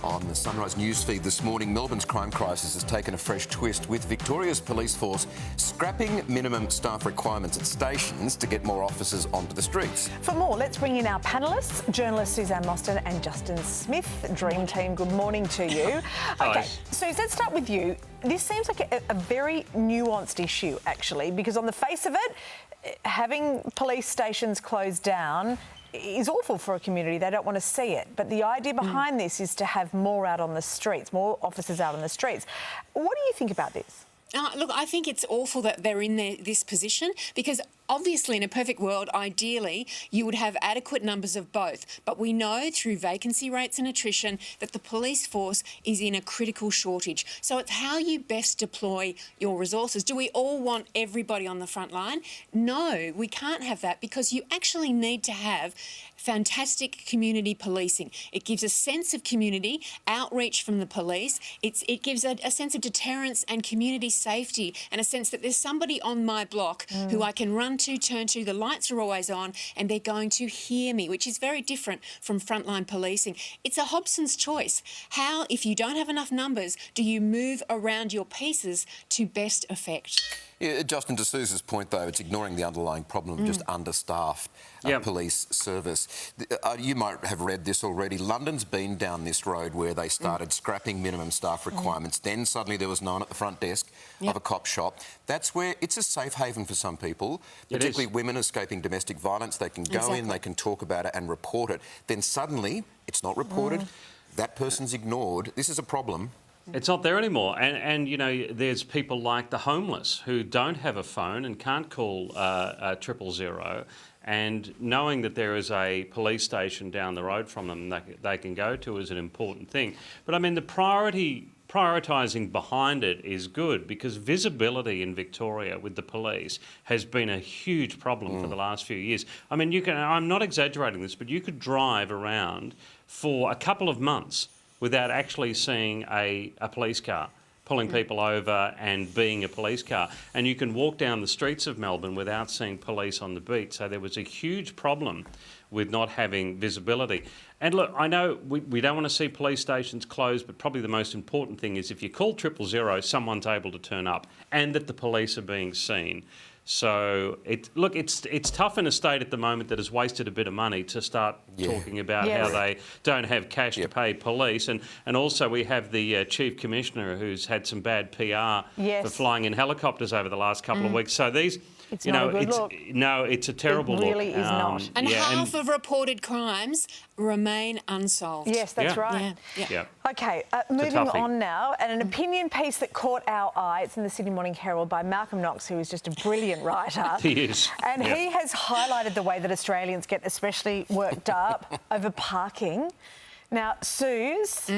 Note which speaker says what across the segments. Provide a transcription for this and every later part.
Speaker 1: On the Sunrise newsfeed this morning, Melbourne's crime crisis has taken a fresh twist, with Victoria's police force scrapping minimum staff requirements at stations to get more officers onto the streets.
Speaker 2: For more, let's bring in our panellists, journalist Suzanne Mostyn and Justin Smith. Dream team, good morning to you. Okay, Suze, let's start with you. This seems like a very nuanced issue, actually, because on the face of it, having police stations closed down is awful for a community. They don't want to see it. But the idea behind this is to have more out on the streets, more officers out on the streets. What do you think about this?
Speaker 3: Look, I think it's awful that they're in this position, because obviously in a perfect world, ideally, you would have adequate numbers of both. But we know through vacancy rates and attrition that the police force is in a critical shortage. So it's how you best deploy your resources. Do we all want everybody on the front line? No, we can't have that, because you actually need to have fantastic community policing. It gives a sense of community, outreach from the police. It gives a sense of deterrence and community safety, and a sense that there's somebody on my block who I can run to, turn to, the lights are always on, and they're going to hear me, which is very different from frontline policing. It's a Hobson's choice. How, if you don't have enough numbers, do you move around your pieces to best effect?
Speaker 1: Yeah, Justin, to Suze's point, though, it's ignoring the underlying problem of just understaffed police service. You might have read this already. London's been down this road where they started scrapping minimum staff requirements. Then suddenly there was no one at the front desk of a cop shop. That's where it's a safe haven for some people, particularly women escaping domestic violence. They can go in, they can talk about it and report it. Then suddenly it's not reported. That person's ignored. This is a problem.
Speaker 4: It's not there anymore. And you know, there's people like the homeless who don't have a phone and can't call 000. And knowing that there is a police station down the road from them that they can go to is an important thing. But I mean, the prioritising behind it is good, because visibility in Victoria with the police has been a huge problem for the last few years. I mean, I'm not exaggerating this, but you could drive around for a couple of months without actually seeing a police car pulling people over and being a police car. And you can walk down the streets of Melbourne without seeing police on the beat. So there was a huge problem with not having visibility. And look, I know we don't want to see police stations closed, but probably the most important thing is if you call 000, someone's able to turn up and that the police are being seen. So, it's tough in a state at the moment that has wasted a bit of money to start talking about how they don't have cash to pay police. And also we have the Chief Commissioner who's had some bad PR for flying in helicopters over the last couple of weeks. So these...
Speaker 2: It's not a good look.
Speaker 4: No, it's a terrible look.
Speaker 2: It really is not.
Speaker 3: And half of reported crimes remain unsolved.
Speaker 2: Yes, that's right. OK, moving on now, and an opinion piece that caught our eye. It's in the Sydney Morning Herald by Malcolm Knox, who is just a brilliant writer.
Speaker 4: He is.
Speaker 2: And he has highlighted the way that Australians get especially worked up over parking. Now, Suze...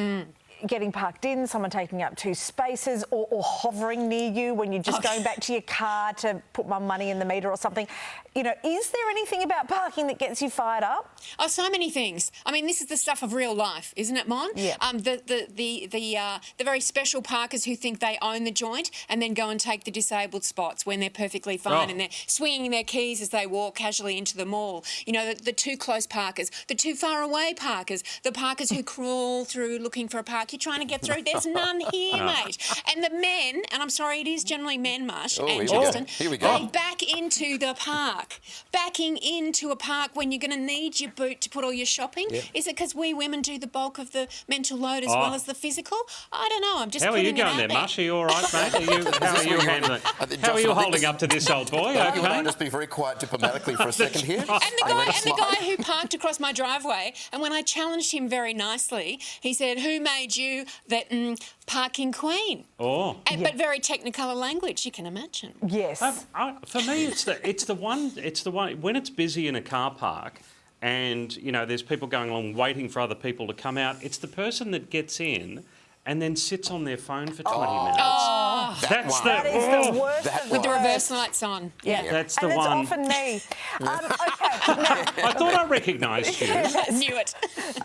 Speaker 2: getting parked in, someone taking up 2 spaces, or hovering near you when you're just going back to your car to put my money in the meter or something. You know, is there anything about parking that gets you fired up?
Speaker 3: Oh, so many things. I mean, this is the stuff of real life, isn't it, Mon?
Speaker 2: Yeah.
Speaker 3: The very special parkers who think they own the joint and then go and take the disabled spots when they're perfectly fine and they're swinging their keys as they walk casually into the mall. You know, the too close parkers, the too far away parkers, the parkers who crawl through looking for a park. You're trying to get through. There's none here, mate. And the men, and I'm sorry, it is generally men, Mush and Justin,
Speaker 1: here we go.
Speaker 3: they back into the park. Backing into a park when you're going to need your boot to put all your shopping. Is it because we women do the bulk of the mental load as well as the physical? I don't know. I'm just
Speaker 4: How are you going there, Mush? Are you all right, mate? How are you handling it? How are you holding up to this old boy?
Speaker 1: You might just be very quiet diplomatically for a second here.
Speaker 3: And the guy who parked across my driveway, and when I challenged him very nicely, he said, "Who made you that parking queen?" But very technicolor language, you can imagine.
Speaker 2: Yes.
Speaker 4: For me, it's the one when it's busy in a car park, and you know there's people going along waiting for other people to come out. It's the person that gets in and then sits on their phone for 20 minutes. That's
Speaker 2: That is the worst
Speaker 1: That
Speaker 2: of
Speaker 3: With the
Speaker 2: worst.
Speaker 3: reverse lights on.
Speaker 2: Yeah,
Speaker 4: That's the
Speaker 2: and it's
Speaker 4: one.
Speaker 2: often me. Okay, now,
Speaker 4: I thought I recognised you.
Speaker 3: I knew it.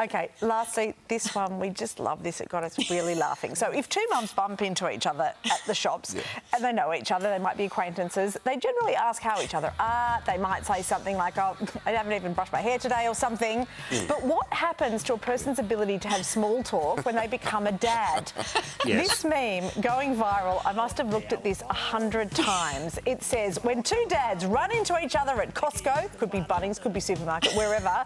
Speaker 2: okay, lastly, this one, we just love this. It got us really laughing. So if two mums bump into each other at the shops and they know each other, they might be acquaintances, they generally ask how each other are. They might say something like, oh, I haven't even brushed my hair today or something. But what happens to a person's ability to have small talk when they become a dad?
Speaker 4: Yes.
Speaker 2: This meme going viral, I must have looked at this 100 times. It says, when two dads run into each other at Costco, could be Bunnings, could be supermarket, wherever,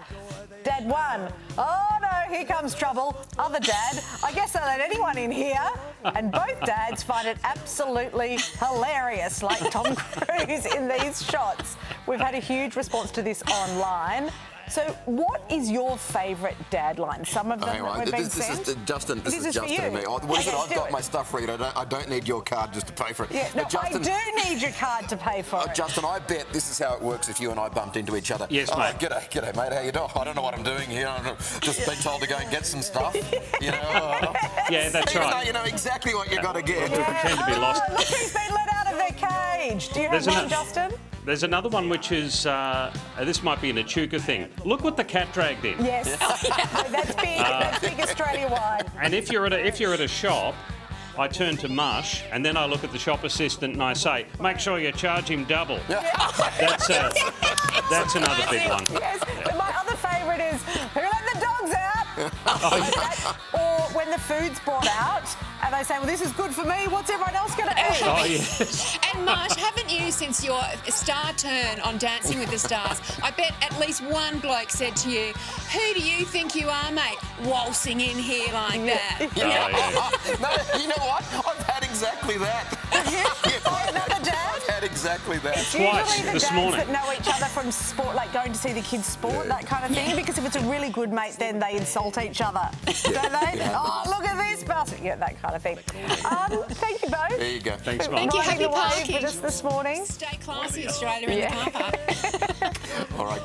Speaker 2: Dad one, oh no, here comes trouble. Other dad, I guess they let anyone in here. And both dads find it absolutely hilarious, like Tom Cruise in these shots. We've had a huge response to this online. So what is your favourite dad line? Some of them that we've been sent?
Speaker 1: Justin, this is
Speaker 2: for
Speaker 1: Justin and
Speaker 2: you.
Speaker 1: me. What is it?
Speaker 2: Okay,
Speaker 1: I've
Speaker 2: do
Speaker 1: got
Speaker 2: it.
Speaker 1: my stuff read. I don't need your card just to pay for it.
Speaker 2: Yeah, no,
Speaker 1: But Justin,
Speaker 2: I do need your card to pay for it.
Speaker 1: Justin, I bet this is how it works if you and I bumped into each other.
Speaker 4: Yes,
Speaker 1: oh,
Speaker 4: mate.
Speaker 1: G'day, mate. How you doing? I don't know what I'm doing here. I've just been told to go and get some stuff. You know.
Speaker 4: Yeah, that's
Speaker 1: Even though
Speaker 4: right.
Speaker 1: you know exactly what you got to get.
Speaker 4: We pretend to be lost.
Speaker 2: Oh, look who's been let out of their cage. Do you have
Speaker 4: There's
Speaker 2: one,
Speaker 4: ano-
Speaker 2: Justin?
Speaker 4: There's another one which is, this might be an Echuca thing. Look what the cat dragged in.
Speaker 2: Yes. No, that's big. That's big Australia-wide.
Speaker 4: And if you're at a shop, I turn to Mush and then I look at the shop assistant and I say, make sure you charge him double. That's another big one.
Speaker 2: Yes. But my other favourite is, who let the dogs out? Or when the food's brought out and they say, well, this is good for me. What's everyone else going to eat?
Speaker 4: Oh, yes.
Speaker 3: And Marsh, haven't you, since your star turn on Dancing with the Stars, I bet at least one bloke said to you, who do you think you are, mate, waltzing in here like that?
Speaker 4: Oh, yeah.
Speaker 1: No, you know what? I've had exactly that.
Speaker 2: Oh, another dad?
Speaker 1: I've had exactly that.
Speaker 4: Twice
Speaker 2: Usually the
Speaker 4: this
Speaker 2: dads
Speaker 4: morning.
Speaker 2: that know each other from sport, like going to see the kids sport, that kind of thing. Because if it's a really good mate, then they insult each other, don't they? Oh, look at this bastard. Yeah, that kind of thing. Thank you both.
Speaker 1: There you go.
Speaker 4: Thanks,
Speaker 3: Thank
Speaker 4: Mark.
Speaker 3: you.
Speaker 2: Riding
Speaker 3: Happy
Speaker 2: the wave
Speaker 3: parking.
Speaker 2: with us this morning.
Speaker 3: Stay classy, Australia, in the car park.
Speaker 1: All right.